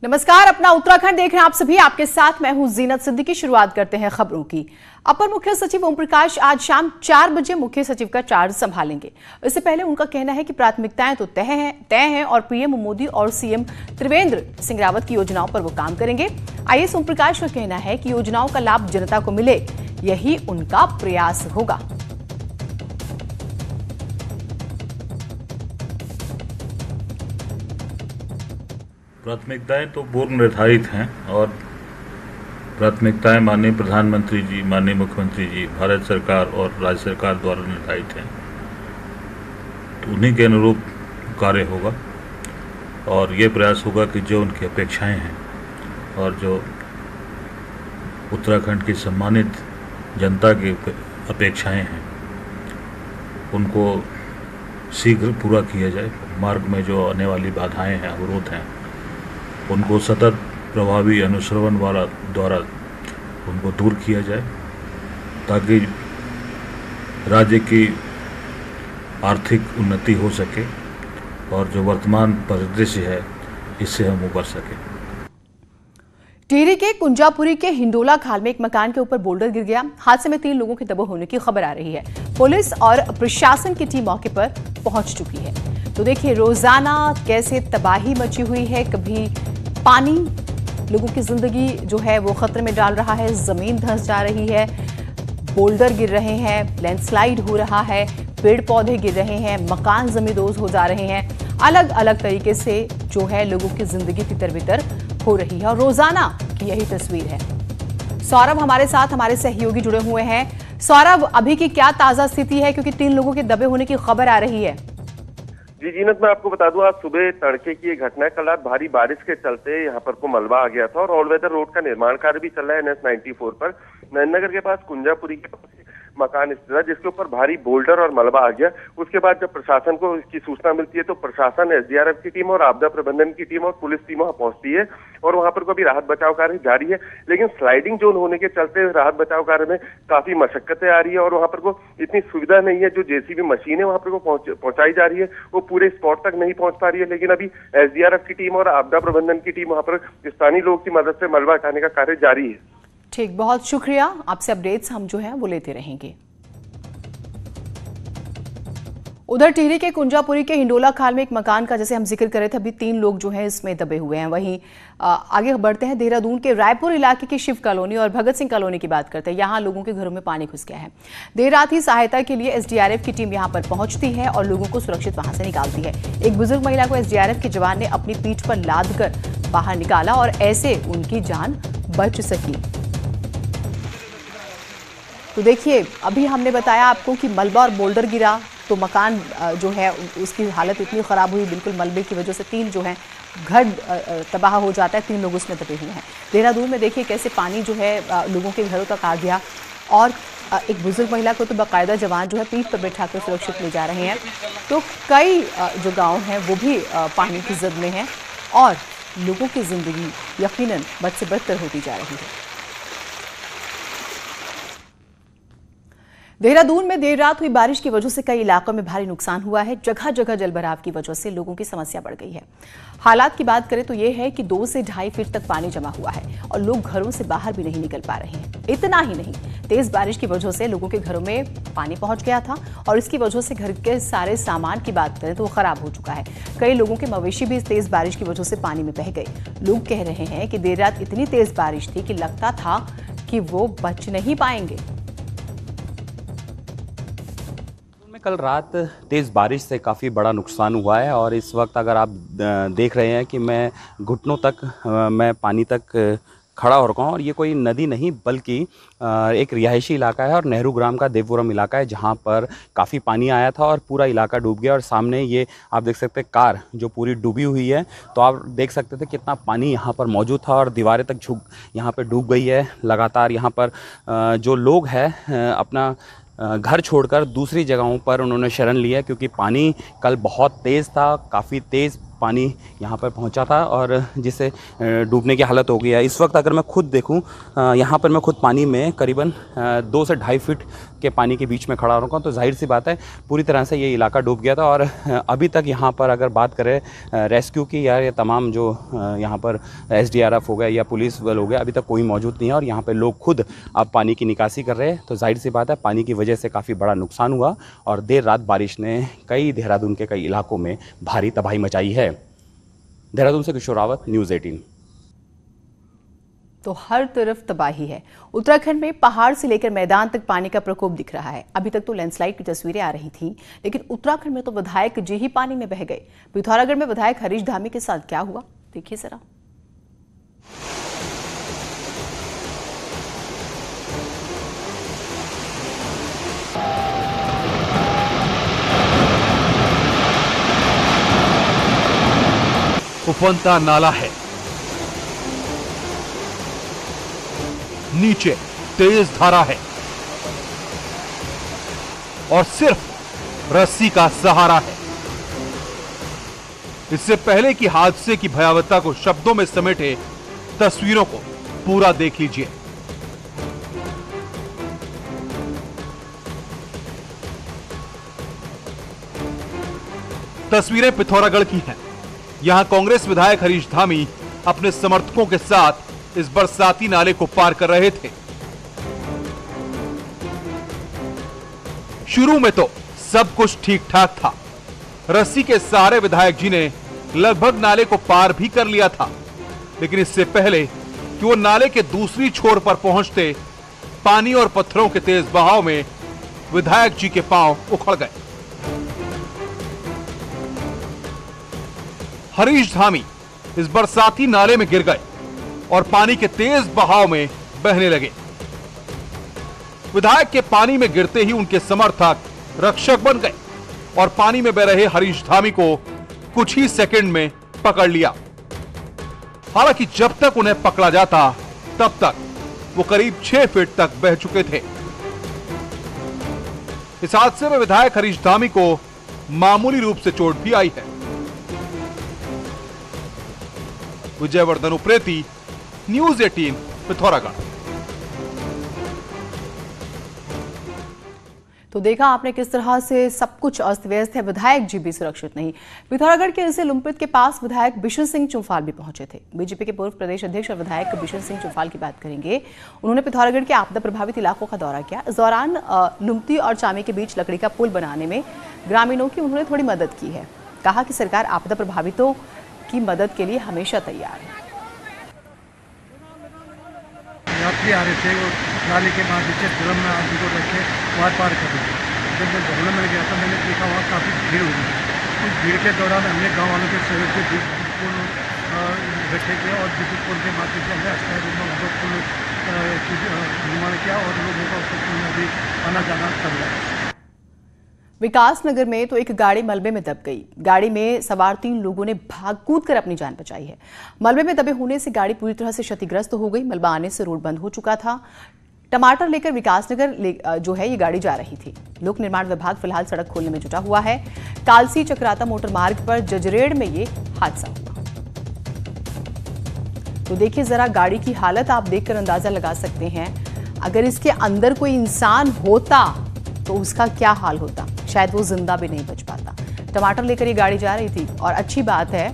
नमस्कार, अपना उत्तराखंड देख रहे हैं आप सभी। आपके साथ मैं हूं जीनत सिद्दीकी। शुरुआत करते हैं खबरों की। अपर मुख्य सचिव ओम प्रकाश आज शाम 4 बजे मुख्य सचिव का चार्ज संभालेंगे। इससे पहले उनका कहना है कि प्राथमिकताएं तो तय हैं और पीएम मोदी और सीएम त्रिवेंद्र सिंह रावत की योजनाओं पर वो काम करेंगे। आईएएस ओम प्रकाश का कहना है कि योजनाओं का लाभ जनता को मिले, यही उनका प्रयास होगा। प्राथमिकताएं तो पूर्व निर्धारित हैं और प्राथमिकताएं माननीय प्रधानमंत्री जी, माननीय मुख्यमंत्री जी, भारत सरकार और राज्य सरकार द्वारा निर्धारित हैं, तो उन्हीं के अनुरूप कार्य होगा। और ये प्रयास होगा कि जो उनकी अपेक्षाएं हैं और जो उत्तराखंड की सम्मानित जनता की अपेक्षाएं हैं उनको शीघ्र पूरा किया जाए। मार्ग में जो आने वाली बाधाएं हैं, अवरोध हैं, उनको सतत प्रभावी अनुश्रवण द्वारा उनको दूर किया जाए ताकि राज्य की आर्थिक उन्नति हो सके और जो वर्तमान परिदृश्य है इससे हम उबर सके। टिहरी के कुंजापुरी के हिंडोला खाल में एक मकान के ऊपर बोल्डर गिर गया। हादसे में 3 लोगों के दबे होने की खबर आ रही है। पुलिस और प्रशासन की टीम मौके पर पहुंच चुकी है। तो देखिए रोजाना कैसे तबाही मची हुई है। कभी पानी लोगों की जिंदगी जो है वो खतरे में डाल रहा है, जमीन धंस जा रही है, बोल्डर गिर रहे हैं, लैंडस्लाइड हो रहा है, पेड़ पौधे गिर रहे हैं, मकान जमींदोज हो जा रहे हैं। अलग अलग तरीके से जो है लोगों की जिंदगी तितर-बितर हो रही है और रोजाना की यही तस्वीर है। सौरभ हमारे साथ, हमारे सहयोगी जुड़े हुए हैं। सौरभ, अभी की क्या ताजा स्थिति है, क्योंकि 3 लोगों के दबे होने की खबर आ रही है। जी जीनत, मैं आपको बता दूं, आज सुबह तड़के की ये घटना है। कल रात भारी बारिश के चलते यहाँ पर को मलबा आ गया था और ऑल वेदर रोड का निर्माण कार्य भी चल रहा है NH 94 पर। नैननगर के पास कुंजापुरी के पास मकान स्थित है जिसके ऊपर भारी बोल्डर और मलबा आ गया। उसके बाद जब प्रशासन को इसकी सूचना मिलती है तो प्रशासन, SDRF की टीम और आपदा प्रबंधन की टीम और पुलिस टीम वहां पहुंचती है और वहां पर को भी राहत बचाव कार्य जारी है। लेकिन स्लाइडिंग जोन होने के चलते राहत बचाव कार्य में काफी मशक्कतें आ रही है और वहां पर को इतनी सुविधा नहीं है। जो JCB मशीन है वहां पर को पहुंचाई जा रही है वो पूरे स्पॉट तक नहीं पहुंच पा रही है। लेकिन अभी SDRF की टीम और आपदा प्रबंधन की टीम वहां पर स्थानीय लोगों की मदद से मलबा हटाने का कार्य जारी है। ठीक, बहुत शुक्रिया। आपसे अपडेट्स हम जो है वो लेते रहेंगे। उधर टिहरी के कुंजापुरी के हिंडोला खाल में एक मकान का जैसे हम जिक्र कर रहे थे, अभी 3 लोग जो हैं इसमें दबे हुए हैं। वहीं आगे बढ़ते हैं, देहरादून के रायपुर इलाके की शिव कॉलोनी और भगत सिंह कॉलोनी की बात करते हैं। यहाँ लोगों के घरों में पानी घुस गया है। देर रात ही सहायता के लिए SDRF की टीम यहाँ पर पहुंचती है और लोगों को सुरक्षित वहां से निकालती है। एक बुजुर्ग महिला को SDRF के जवान ने अपनी पीठ पर लाद कर बाहर निकाला और ऐसे उनकी जान बच सकी। तो देखिए, अभी हमने बताया आपको कि मलबा और बोल्डर गिरा तो मकान जो है उसकी हालत इतनी ख़राब हुई, बिल्कुल मलबे की वजह से 3 जो हैं घर तबाह हो जाता है। 3 लोग उसमें दबे हुए हैं। देहरादून में देखिए कैसे पानी जो है लोगों के घरों तक आ गया और एक बुजुर्ग महिला को तो बाकायदा जवान जो है पीठ पर बैठा कर सुरक्षित ले जा रहे हैं। तो कई जो गाँव हैं वो भी पानी की जद में हैं और लोगों की ज़िंदगी यकीनन बद से बदतर होती जा रही है। देहरादून में देर रात हुई बारिश की वजह से कई इलाकों में भारी नुकसान हुआ है। जगह जगह जलभराव की वजह से लोगों की समस्या बढ़ गई है। हालात की बात करें तो ये है कि 2 से 2.5 फीट तक पानी जमा हुआ है और लोग घरों से बाहर भी नहीं निकल पा रहे हैं। इतना ही नहीं, तेज बारिश की वजह से लोगों के घरों में पानी पहुंच गया था और इसकी वजह से घर के सारे सामान की बात करें तो वो खराब हो चुका है। कई लोगों के मवेशी भी इस तेज बारिश की वजह से पानी में बह गए। लोग कह रहे हैं कि देर रात इतनी तेज बारिश थी कि लगता था कि वो बच नहीं पाएंगे। कल रात तेज़ बारिश से काफ़ी बड़ा नुकसान हुआ है और इस वक्त अगर आप देख रहे हैं कि मैं घुटनों तक मैं पानी तक खड़ा हो रखा हूँ और ये कोई नदी नहीं बल्कि एक रिहायशी इलाका है और नेहरू ग्राम का देवपुरम इलाका है जहाँ पर काफ़ी पानी आया था और पूरा इलाका डूब गया। और सामने ये आप देख सकते हैं कार जो पूरी डूबी हुई है। तो आप देख सकते थे कितना पानी यहाँ पर मौजूद था और दीवारें तक यहाँ पर डूब गई है। लगातार यहाँ पर जो लोग हैं अपना घर छोड़कर दूसरी जगहों पर उन्होंने शरण लिया क्योंकि पानी कल बहुत तेज़ था, काफ़ी तेज़ पानी यहाँ पर पहुँचा था और जिससे डूबने की हालत हो गई है। इस वक्त अगर मैं खुद देखूँ, यहाँ पर मैं खुद पानी में करीबन 2 से 2.5 फीट के पानी के बीच में खड़ा रहा हूँ, तो जाहिर सी बात है पूरी तरह से ये इलाका डूब गया था। और अभी तक यहाँ पर अगर बात करें रेस्क्यू की या ये तमाम जो यहाँ पर SDRF हो गया या पुलिस बल हो गया, अभी तक कोई मौजूद नहीं है और यहाँ पे लोग खुद अब पानी की निकासी कर रहे हैं। तो जाहिर सी बात है पानी की वजह से काफ़ी बड़ा नुकसान हुआ और देर रात बारिश ने देहरादून के कई इलाकों में भारी तबाही मचाई है। देहरादून से किशोर रावत, न्यूज़ 18। तो हर तरफ तबाही है। उत्तराखंड में पहाड़ से लेकर मैदान तक पानी का प्रकोप दिख रहा है। अभी तक तो लैंडस्लाइड की तस्वीरें आ रही थी, लेकिन उत्तराखंड में तो विधायक जी ही पानी में बह गए। पिथौरागढ़ में विधायक हरीश धामी के साथ क्या हुआ, देखिए जरा। उफनता नाला है, नीचे तेज धारा है और सिर्फ रस्सी का सहारा है। इससे पहले कि हादसे की भयावहता को शब्दों में समेटे तस्वीरों को पूरा देख लीजिए। तस्वीरें पिथौरागढ़ की हैं। यहां कांग्रेस विधायक हरीश धामी अपने समर्थकों के साथ इस बरसाती नाले को पार कर रहे थे। शुरू में तो सब कुछ ठीक ठाक था। रस्सी के सहारे विधायक जी ने लगभग नाले को पार भी कर लिया था, लेकिन इससे पहले कि वो नाले के दूसरी छोर पर पहुंचते, पानी और पत्थरों के तेज बहाव में विधायक जी के पांव उखड़ गए। हरीश धामी इस बरसाती नाले में गिर गए और पानी के तेज बहाव में बहने लगे। विधायक के पानी में गिरते ही उनके समर्थक रक्षक बन गए और पानी में बह रहे हरीश धामी को कुछ ही सेकंड में पकड़ लिया। हालांकि जब तक उन्हें पकड़ा जाता तब तक वो करीब 6 फीट तक बह चुके थे। इस हादसे में विधायक हरीश धामी को मामूली रूप से चोट भी आई है। विजयवर्धन उप्रेती, न्यूज़ 18, पिथौरागढ़। तो देखा आपने किस तरह से सब कुछ अस्त व्यस्त है, विधायक जी भी सुरक्षित नहीं। पिथौरागढ़ के इसे लुम्पित के पास विधायक बिशन सिंह चुफाल भी पहुंचे थे। बीजेपी के पूर्व प्रदेश अध्यक्ष और विधायक बिशन सिंह चुफाल की बात करेंगे। उन्होंने पिथौरागढ़ के आपदा प्रभावित इलाकों का दौरा किया। इस दौरान लुम्पती और चामी के बीच लकड़ी का पुल बनाने में ग्रामीणों की उन्होंने थोड़ी मदद की है। कहा कि सरकार आपदा प्रभावितों की मदद के लिए हमेशा तैयार है। यात्री आ रहे थे, वो नाले के बाद नीचे ड्रम में आदमी को रखे पार पार कर रहे थे। जब मैं बगल में गया था, मैंने देखा वहाँ काफ़ी भीड़ हुई। उस भीड़ के दौरान हमने गांव वालों के सहयोग से पुल बैठे थे और जिस पुल के माध्यम से हमने अस्थायी रूप में वहाँ पुल निर्माण किया और लोगों का उस पुल में भी आना जाना कर रहा है। विकासनगर में तो एक गाड़ी मलबे में दब गई। गाड़ी में सवार 3 लोगों ने भाग कूद कर अपनी जान बचाई है। मलबे में दबे होने से गाड़ी पूरी तरह से क्षतिग्रस्त हो गई। मलबा आने से रोड बंद हो चुका था। टमाटर लेकर विकासनगर जो है ये गाड़ी जा रही थी। लोक निर्माण विभाग फिलहाल सड़क खोलने में जुटा हुआ है। कालसी चक्राता मोटर मार्ग पर जजरेड़ में ये हादसा हुआ। तो देखिए जरा गाड़ी की हालत आप देखकर अंदाजा लगा सकते हैं। अगर इसके अंदर कोई इंसान होता तो उसका क्या हाल होता, शायद वो जिंदा भी नहीं बच पाता। टमाटर लेकर ये गाड़ी जा रही थी और अच्छी बात है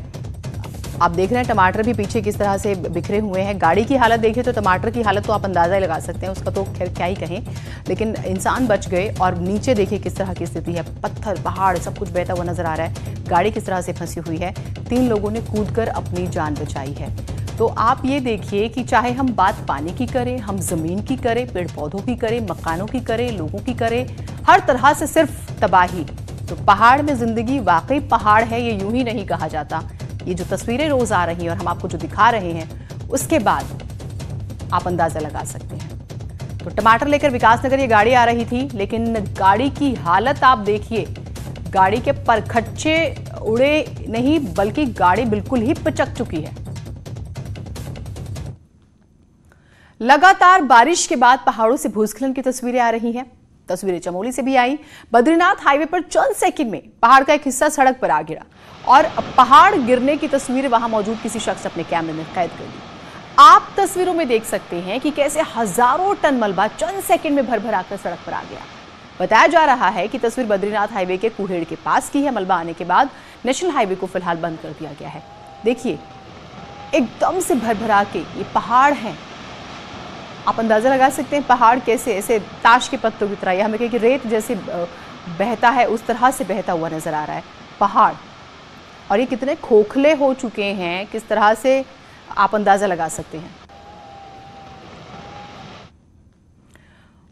आप देख रहे हैं टमाटर भी पीछे किस तरह से बिखरे हुए हैं। गाड़ी की हालत देखिए तो टमाटर की हालत तो आप अंदाजा ही लगा सकते हैं, उसका तो खैर क्या ही कहें, लेकिन इंसान बच गए। और नीचे देखिए किस तरह की स्थिति है, पत्थर पहाड़ सब कुछ बहता हुआ नजर आ रहा है। गाड़ी किस तरह से फंसी हुई है। 3 लोगों ने कूदकर अपनी जान बचाई है। तो आप ये देखिए कि चाहे हम बात पानी की करें, हम जमीन की करें, पेड़ पौधों की करें, मकानों की करें, लोगों की करें, हर तरह से सिर्फ तबाही। तो पहाड़ में जिंदगी वाकई पहाड़ है, ये यूं ही नहीं कहा जाता। ये जो तस्वीरें रोज आ रही हैं और हम आपको जो दिखा रहे हैं उसके बाद आप अंदाजा लगा सकते हैं। तो टमाटर लेकर विकासनगर ये गाड़ी आ रही थी, लेकिन गाड़ी की हालत आप देखिए। गाड़ी के परखच्चे उड़े नहीं बल्कि गाड़ी बिल्कुल ही पिचक चुकी है। लगातार बारिश के बाद पहाड़ों से भूस्खलन की तस्वीरें आ रही हैं। तस्वीरें चमोली से भी आई। बद्रीनाथ हाईवे पर चंद सेकंड में पहाड़ का एक हिस्सा सड़क पर आ गिरा और पहाड़ गिरने की तस्वीर वहां मौजूद किसी शख्स ने अपने कैमरे में कैद कर दी। आप तस्वीरों में देख सकते हैं कि कैसे हजारों टन मलबा चंद सेकंड में भर आकर सड़क पर आ गया। बताया जा रहा है कि तस्वीर बद्रीनाथ हाईवे के कुहेड़ के पास की है। मलबा आने के बाद नेशनल हाईवे को फिलहाल बंद कर दिया गया है। देखिए, एकदम से भर के ये पहाड़ हैं। आप अंदाजा लगा सकते हैं पहाड़ कैसे ऐसे ताश के पत्तों की तरह, या हमें कहें कि रेत जैसे बहता है उस तरह से बहता हुआ नजर आ रहा है पहाड़। और ये कितने खोखले हो चुके हैं, किस तरह से आप अंदाजा लगा सकते हैं।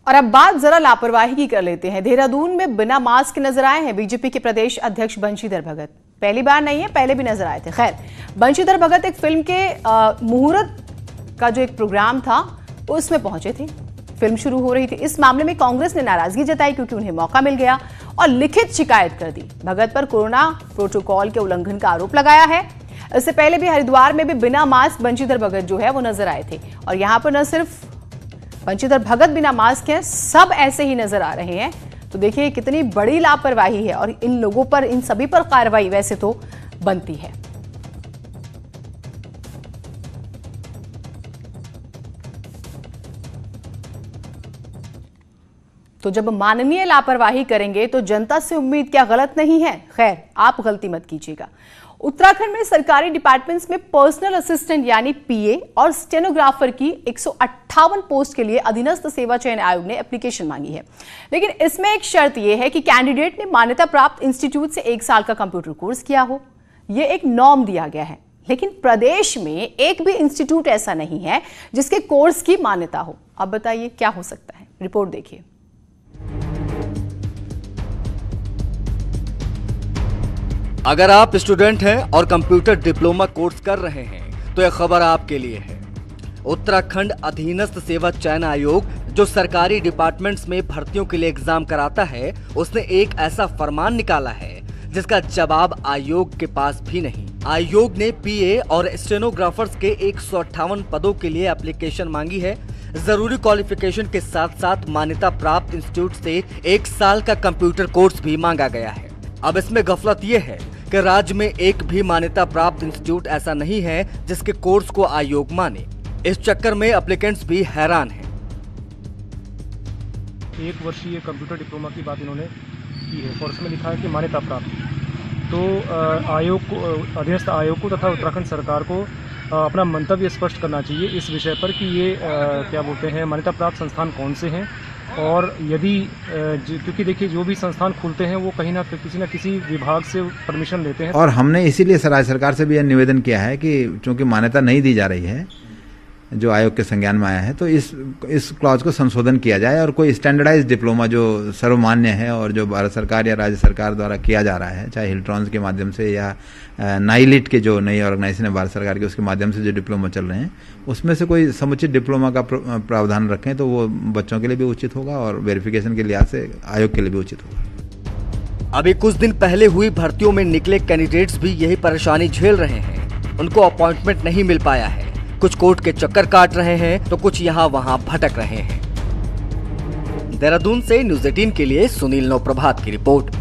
और अब बात जरा लापरवाही की कर लेते हैं। देहरादून में बिना मास्क नजर आए हैं बीजेपी के प्रदेश अध्यक्ष बंशीधर भगत। पहली बार नहीं है, पहले भी नजर आए थे। खैर, बंशीधर भगत एक फिल्म के मुहूर्त का जो एक प्रोग्राम था उसमें पहुंचे थे। फिल्म शुरू हो रही थी। इस मामले में कांग्रेस ने नाराजगी जताई क्योंकि उन्हें मौका मिल गया और लिखित शिकायत कर दी। भगत पर कोरोना प्रोटोकॉल के उल्लंघन का आरोप लगाया है। इससे पहले भी हरिद्वार में भी बिना मास्क बंशीधर भगत जो है वो नजर आए थे। और यहां पर न सिर्फ बंशीधर भगत बिना मास्क हैं, सब ऐसे ही नजर आ रहे हैं। तो देखिए कितनी बड़ी लापरवाही है और इन लोगों पर, इन सभी पर कार्रवाई वैसे तो बनती है। तो जब माननीय लापरवाही करेंगे तो जनता से उम्मीद क्या गलत नहीं है? खैर, आप गलती मत कीजिएगा। उत्तराखंड में सरकारी डिपार्टमेंट्स में पर्सनल असिस्टेंट यानी पीए और स्टेनोग्राफर की 158 पोस्ट के लिए अधीनस्थ सेवा चयन आयोग ने एप्लीकेशन मांगी है। लेकिन इसमें एक शर्त यह है कि कैंडिडेट ने मान्यता प्राप्त इंस्टीट्यूट से 1 साल का कंप्यूटर कोर्स किया हो। यह एक नॉर्म दिया गया है। लेकिन प्रदेश में एक भी इंस्टीट्यूट ऐसा नहीं है जिसके कोर्स की मान्यता हो। अब बताइए क्या हो सकता है? रिपोर्ट देखिए। अगर आप स्टूडेंट हैं और कंप्यूटर डिप्लोमा कोर्स कर रहे हैं तो यह खबर आपके लिए है। उत्तराखंड अधीनस्थ सेवा चयन आयोग जो सरकारी डिपार्टमेंट्स में भर्तियों के लिए एग्जाम कराता है, उसने एक ऐसा फरमान निकाला है जिसका जवाब आयोग के पास भी नहीं। आयोग ने पीए और स्टेनोग्राफर्स के 158 पदों के लिए एप्लीकेशन मांगी है। जरूरी क्वालिफिकेशन के साथ साथ मान्यता प्राप्त इंस्टीट्यूट से 1 साल का कंप्यूटर कोर्स भी मांगा गया है। अब इसमें गफलत यह है कि राज्य में एक भी मान्यता प्राप्त इंस्टीट्यूट ऐसा नहीं है जिसके कोर्स को आयोग माने। इस चक्कर में एप्लीकेंट्स भी हैरान हैं। 1 वर्षीय कंप्यूटर डिप्लोमा की बात इन्होंने की है और उसमें लिखा है कि मान्यता प्राप्त। तो आयोग को, अधीनस्थ आयोग को तथा उत्तराखंड सरकार को अपना मंतव्य स्पष्ट करना चाहिए इस विषय पर कि ये क्या बोलते हैं, मान्यता प्राप्त संस्थान कौन से हैं। और यदि क्योंकि देखिए जो भी संस्थान खुलते हैं वो कहीं ना किसी विभाग से परमिशन लेते हैं। और हमने इसीलिए राज्य सरकार से भी यह निवेदन किया है कि चूंकि मान्यता नहीं दी जा रही है जो आयोग के संज्ञान में आया है, तो इस क्लॉज को संशोधन किया जाए और कोई स्टैंडर्डाइज डिप्लोमा जो सर्वमान्य है और जो भारत सरकार या राज्य सरकार द्वारा किया जा रहा है, चाहे हिल्ट्रॉन्स के माध्यम से या नाइलिट के जो नई ऑर्गेनाइजेशन है भारत सरकार के, उसके माध्यम से जो डिप्लोमा चल रहे हैं उसमें से कोई समुचित डिप्लोमा का प्रावधान रखें तो वो बच्चों के लिए भी उचित होगा और वेरिफिकेशन के लिहाज से आयोग के लिए भी उचित होगा। अभी कुछ दिन पहले हुई भर्तियों में निकले कैंडिडेट्स भी यही परेशानी झेल रहे हैं। उनको अपॉइंटमेंट नहीं मिल पाया है। कुछ कोर्ट के चक्कर काट रहे हैं तो कुछ यहाँ वहाँ भटक रहे हैं। देहरादून से न्यूज़ 18 के लिए सुनील नवप्रभात की रिपोर्ट।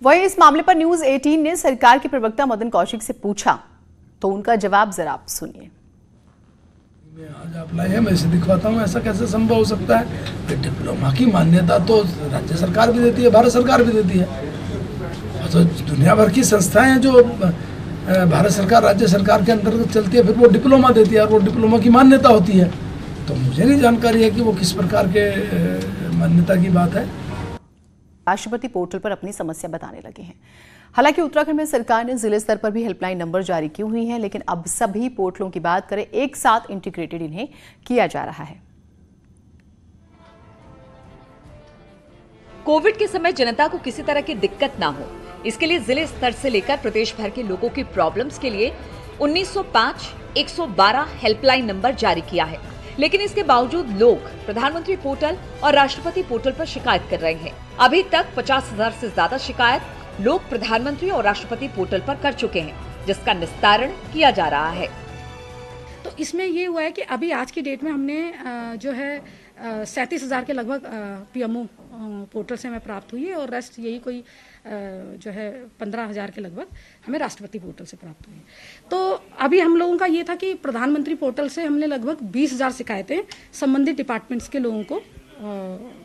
वहीं इस मामले पर न्यूज़ 18 ने सरकार के प्रवक्ता मदन कौशिक से पूछा तो उनका जवाब जरा आप सुनिए। आज अप्लाई है, मैं इसे दिखवाता हूँ, ऐसा कैसे संभव हो सकता है? डिप्लोमा की मान्यता तो राज्य सरकार भी देती है, भारत सरकार भी देती है। तो दुनिया भर की संस्थाएं हैं जो भारत सरकार राज्य सरकार के अंतर्गत चलती है, फिर वो डिप्लोमा देती है और वो डिप्लोमा की मान्यता होती है। तो मुझे नहीं जानकारी है कि वो किस प्रकार के मान्यता की बात है। राष्ट्रपति पोर्टल पर अपनी समस्या बताने लगे हैं। हालांकि उत्तराखंड में सरकार ने जिले स्तर पर भी हेल्पलाइन नंबर जारी की हुई हैं, लेकिन अब सभी पोर्टलों की बात करें एक साथ इंटीग्रेटेड इन्हें किया जा रहा है। कोविड के समय जनता को किसी तरह की दिक्कत ना हो, इसके लिए जिले स्तर से लेकर प्रदेश भर के लोगों की प्रॉब्लम्स के लिए 1905 112 हेल्पलाइन नंबर जारी किया है। लेकिन इसके बावजूद लोग प्रधानमंत्री पोर्टल और राष्ट्रपति पोर्टल पर शिकायत कर रहे हैं। अभी तक 50,000 से ज्यादा शिकायत लोग प्रधानमंत्री और राष्ट्रपति पोर्टल पर कर चुके हैं, जिसका निस्तारण किया जा रहा है। तो इसमें ये हुआ है कि अभी आज की डेट में हमने जो है 37,000 के लगभग PMO पोर्टल से हमें प्राप्त हुई है और रेस्ट यही कोई जो है 15,000 के लगभग हमें राष्ट्रपति पोर्टल से प्राप्त हुई है। तो अभी हम लोगों का ये था कि प्रधानमंत्री पोर्टल से हमने लगभग 20,000 शिकायतें संबंधित डिपार्टमेंट्स के लोगों को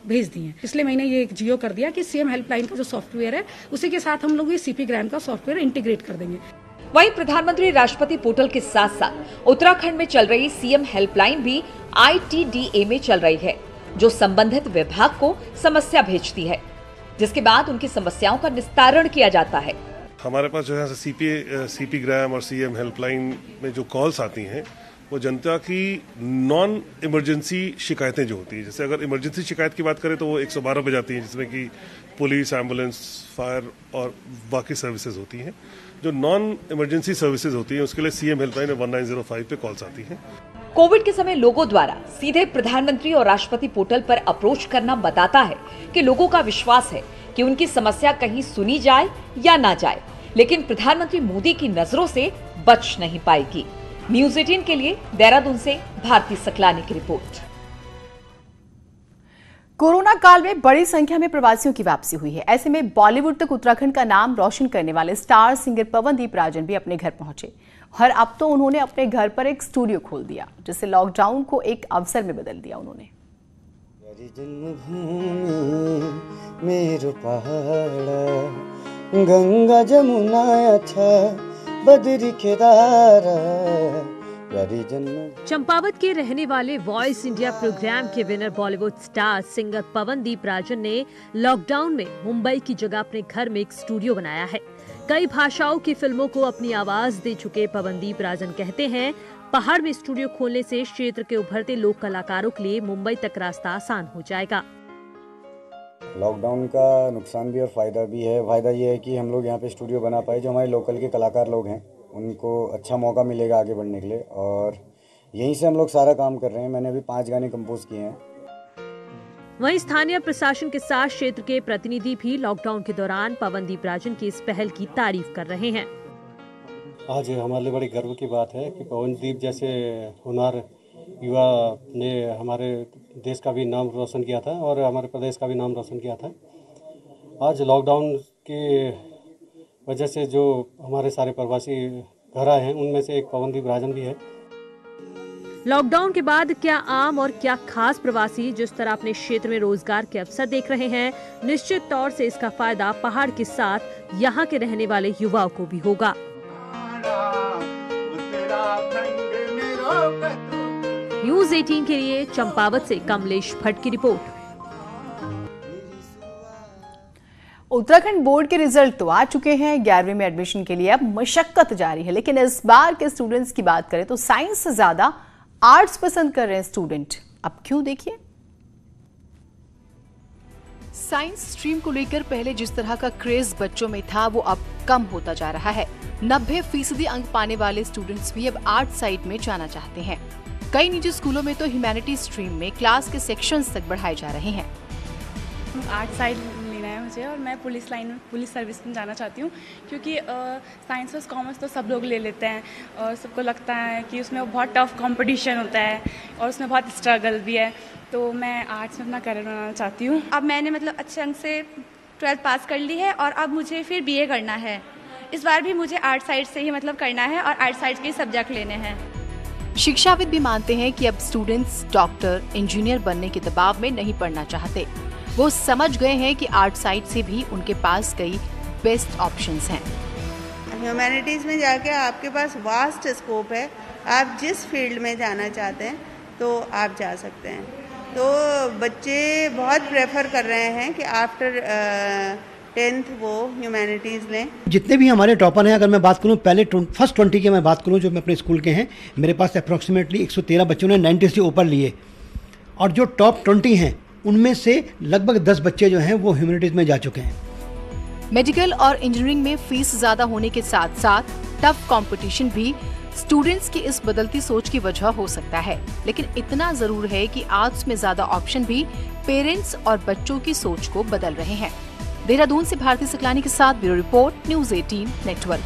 भेज दी हैं। पिछले महीने ये एक जियो कर दिया कि CM हेल्पलाइन का जो सॉफ्टवेयर है उसी के साथ हम लोग ये CP ग्राम का सॉफ्टवेयर इंटीग्रेट कर देंगे। वहीं प्रधानमंत्री राष्ट्रपति पोर्टल के साथ साथ उत्तराखंड में चल रही CM हेल्पलाइन भी ITDA में चल रही है, जो संबंधित विभाग को समस्या भेजती है, जिसके बाद उनकी समस्याओं का निस्तारण किया जाता है। हमारे पास जो है CP ग्राम और CM हेल्पलाइन में जो कॉल्स आती हैं वो जनता की नॉन इमरजेंसी शिकायतें जो होती है, जैसे अगर इमरजेंसी शिकायत की बात करें तो वो 112 पे जाती हैं, जिसमें कि पुलिस, एम्बुलेंस, फायर और बाकी सर्विसेज होती हैं। जो नॉन इमरजेंसी सर्विसेज होती हैं उसके लिए CM हेल्पलाइन 1905 पे कॉल्स आती हैं। कोविड के समय लोगों द्वारा सीधे प्रधानमंत्री और राष्ट्रपति पोर्टल पर अप्रोच करना बताता है कि लोगों का विश्वास है कि उनकी समस्या कहीं सुनी जाए या ना जाए, लेकिन प्रधानमंत्री मोदी की नजरों से बच नहीं पाएगी। न्यूज़ 18 के लिए देहरादून से भारती सकलानी की रिपोर्ट। कोरोना काल में बड़ी संख्या में प्रवासियों की वापसी हुई है। ऐसे में बॉलीवुड तक उत्तराखंड का नाम रोशन करने वाले स्टार सिंगर पवनदीप राजन भी अपने घर पहुंचे और अब तो उन्होंने अपने घर पर एक स्टूडियो खोल दिया, जिससे लॉकडाउन को एक अवसर में बदल दिया। उन्होंने गंगा जमुना अच्छा बदरी केदार। चंपावत के रहने वाले वॉइस इंडिया प्रोग्राम के winner Bollywood star singer Pawandeep Rajan ने लॉकडाउन में मुंबई की जगह अपने घर में एक स्टूडियो बनाया है। कई भाषाओं की फिल्मों को अपनी आवाज दे चुके पवनदीप राजन कहते हैं, पहाड़ में स्टूडियो खोलने से क्षेत्र के उभरते लोक कलाकारों के लिए मुंबई तक रास्ता आसान हो जाएगा। लॉकडाउन का नुकसान भी और फायदा भी है। फायदा ये है कि हम लोग यहाँ पे स्टूडियो बना पाए, जो हमारे लोकल के कलाकार लोग हैं उनको अच्छा मौका मिलेगा आगे बढ़ने के लिए, और यहीं से हम लोग सारा काम कर रहे हैं। मैंने अभी 5 गाने कंपोज किए हैं। वहीं स्थानीय प्रशासन के साथ क्षेत्र के प्रतिनिधि भी लॉकडाउन के दौरान पवनदीप राजन की इस पहल की तारीफ कर रहे हैं। आज हमारे लिए बड़ी गर्व की बात है कि पवनदीप जैसे होनहार युवा ने हमारे देश का भी नाम रोशन किया था और हमारे प्रदेश का भी नाम रोशन किया था। आज लॉकडाउन की वजह से जो हमारे सारे प्रवासी घर आए हैं उनमें से एक पवनदीप राजन भी है। लॉकडाउन के बाद क्या आम और क्या खास प्रवासी जिस तरह अपने क्षेत्र में रोजगार के अवसर देख रहे हैं, निश्चित तौर से इसका फायदा पहाड़ के साथ यहाँ के रहने वाले युवाओं को भी होगा। न्यूज़ 18 के लिए चंपावत से कमलेश भट्ट की रिपोर्ट। उत्तराखंड बोर्ड के रिजल्ट तो आ चुके हैं। 11वीं में एडमिशन के लिए अब मशक्कत जारी है, लेकिन इस बार के स्टूडेंट्स की बात करें तो साइंस से ज्यादा आर्ट्स पसंद कर रहे हैं स्टूडेंट। अब क्यों, देखिए। साइंस स्ट्रीम को लेकर पहले जिस तरह का क्रेज बच्चों में था वो अब कम होता जा रहा है। 90% अंक पाने वाले स्टूडेंट्स भी अब आर्ट साइड में जाना चाहते हैं। कई निजी स्कूलों में तो ह्यूमैनिटी स्ट्रीम में क्लास के सेक्शंस तक बढ़ाए जा रहे हैं। आर्ट साइड लेना है मुझे और मैं पुलिस सर्विस में जाना चाहती हूँ, क्योंकि साइंस और कॉमर्स तो सब लोग ले लेते हैं और सबको लगता है कि उसमें बहुत टफ कंपटीशन होता है और उसमें बहुत स्ट्रगल भी है, तो मैं आर्ट्स में अपना करियर बनाना चाहती हूँ। अब मैंने मतलब अच्छे अंक से 12th पास कर ली है और अब मुझे फिर BA करना है। इस बार भी मुझे आर्ट साइड से ही मतलब करना है और आर्ट साइड के सब्जेक्ट लेने हैं। शिक्षाविद भी मानते हैं कि अब स्टूडेंट्स डॉक्टर, इंजीनियर बनने के दबाव में नहीं पड़ना चाहते। वो समझ गए हैं कि आर्ट साइड से भी उनके पास कई बेस्ट ऑप्शंस हैं। ह्यूमैनिटीज़ में जाके आपके पास वास्ट स्कोप है, आप जिस फील्ड में जाना चाहते हैं तो आप जा सकते हैं। तो बच्चे बहुत प्रेफर कर रहे हैं कि आफ्टर 10th वो ह्यूमैनिटीज़ लें। जितने भी हमारे टॉपर हैं, अगर मैं बात करूं पहले फर्स्ट 20 की मैं बात करूं जो मैं अपने स्कूल के हैं, मेरे पास अप्रॉक्सीमेटली 113 बच्चों ने 90 से ऊपर लिए, और जो टॉप 20 हैं उनमें से लगभग 10 बच्चे जो हैं वो ह्यूमैनिटीज़ में जा चुके हैं। मेडिकल और इंजीनियरिंग में फीस ज्यादा होने के साथ साथ टफ कंपटीशन भी स्टूडेंट्स की इस बदलती सोच की वजह हो सकता है, लेकिन इतना जरूर है कि आर्ट्स में ज्यादा ऑप्शन भी पेरेंट्स और बच्चों की सोच को बदल रहे हैं। देहरादून से भारती सकलानी के साथ ब्यूरो रिपोर्ट, न्यूज़ 18 नेटवर्क।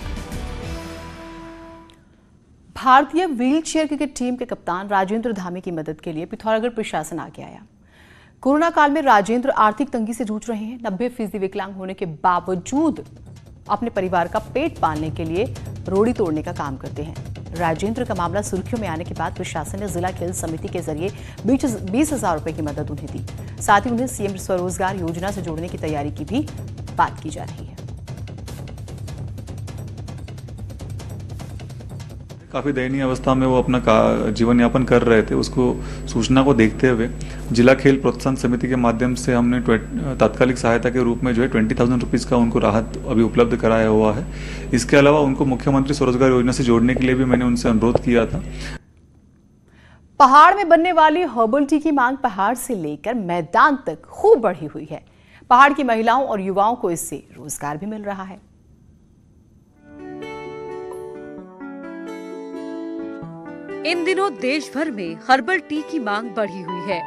भारतीय व्हील चेयर क्रिकेट टीम के कप्तान राजेंद्र धामी की मदद के लिए पिथौरागढ़ प्रशासन आगे आया। कोरोना काल में राजेंद्र आर्थिक तंगी से जूझ रहे हैं। 90% विकलांग होने के बावजूद अपने परिवार का पेट पालने के लिए रोड़ी तोड़ने का काम करते हैं। राजेंद्र का मामला सुर्खियों में आने के बाद प्रशासन ने जिला खेल समिति के जरिए 20,000 रुपए की मदद उन्हें दी। साथ ही उन्हें सीएम स्वरोजगार योजना से जोड़ने की तैयारी की भी बात की जा रही है। काफ़ी दयनीय अवस्था में वो अपना जीवन यापन कर रहे थे। उसको सूचना को देखते हुए जिला खेल प्रोत्साहन समिति के माध्यम से हमने तात्कालिक सहायता के रूप में जो है 20,000 रुपीज़ का उनको राहत अभी उपलब्ध कराया हुआ है। इसके अलावा उनको मुख्यमंत्री स्वरोजगार योजना से जोड़ने के लिए भी मैंने उनसे अनुरोध किया था। पहाड़ में बनने वाली हर्बल टी की मांग पहाड़ से लेकर मैदान तक खूब बढ़ी हुई है। पहाड़ की महिलाओं और युवाओं को इससे रोजगार भी मिल रहा है। इन दिनों देश भर में हर्बल टी की मांग बढ़ी हुई है।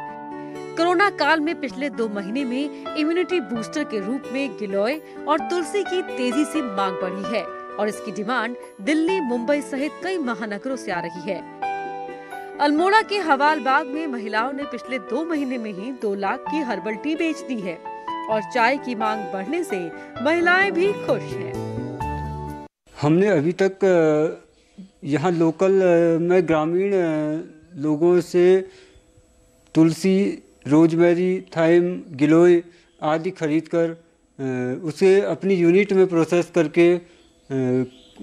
कोरोना काल में पिछले 2 महीने में इम्यूनिटी बूस्टर के रूप में गिलोय और तुलसी की तेजी से मांग बढ़ी है और इसकी डिमांड दिल्ली, मुंबई सहित कई महानगरों से आ रही है। अल्मोड़ा के हवालबाग में महिलाओं ने पिछले 2 महीने में ही 2 लाख की हर्बल टी बेच दी है और चाय की मांग बढ़ने से महिलाएं भी खुश हैं। हमने अभी तक यहाँ लोकल में ग्रामीण लोगों से तुलसी, रोजमेरी, थाइम, गिलोय आदि खरीदकर उसे अपनी यूनिट में प्रोसेस करके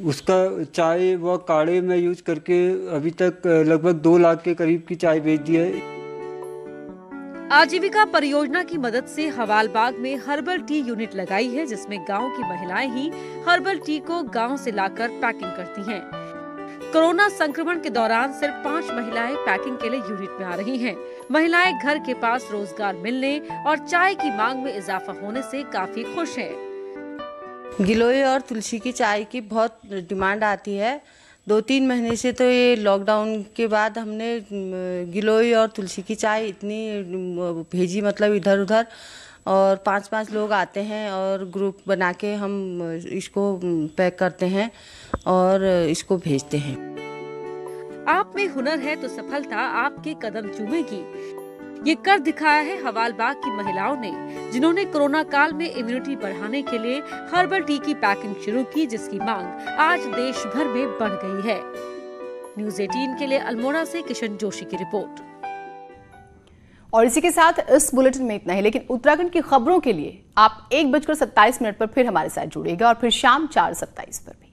उसका चाय व काढ़े में यूज करके अभी तक लगभग 2 लाख के करीब की चाय बेच दी है। आजीविका परियोजना की मदद से हवालबाग में हर्बल टी यूनिट लगाई है, जिसमें गांव की महिलाएं ही हर्बल टी को गांव से लाकर पैकिंग करती हैं। कोरोना संक्रमण के दौरान सिर्फ 5 महिलाएं पैकिंग के लिए यूनिट में आ रही हैं। महिलाएं घर के पास रोजगार मिलने और चाय की मांग में इजाफा होने से काफी खुश हैं। गिलोय और तुलसी की चाय की बहुत डिमांड आती है। 2-3 महीने से तो ये लॉकडाउन के बाद हमने गिलोय और तुलसी की चाय इतनी भेजी, मतलब इधर उधर, और 5-5 लोग आते हैं और ग्रुप बना के हम इसको पैक करते हैं और इसको भेजते हैं। आप में हुनर है तो सफलता आपके कदम चूमेगी। ये कर दिखाया है हवालबाग की महिलाओं ने, जिन्होंने कोरोना काल में इम्यूनिटी बढ़ाने के लिए हर्बल टी की पैकिंग शुरू की, जिसकी मांग आज देश भर में बढ़ गई है। न्यूज़ 18 के लिए अल्मोड़ा से किशन जोशी की रिपोर्ट। और इसी के साथ इस बुलेटिन में इतना ही, लेकिन उत्तराखंड की खबरों के लिए आप 1:27 पर फिर हमारे साथ जुड़िएगा और फिर शाम 4:27 पर भी।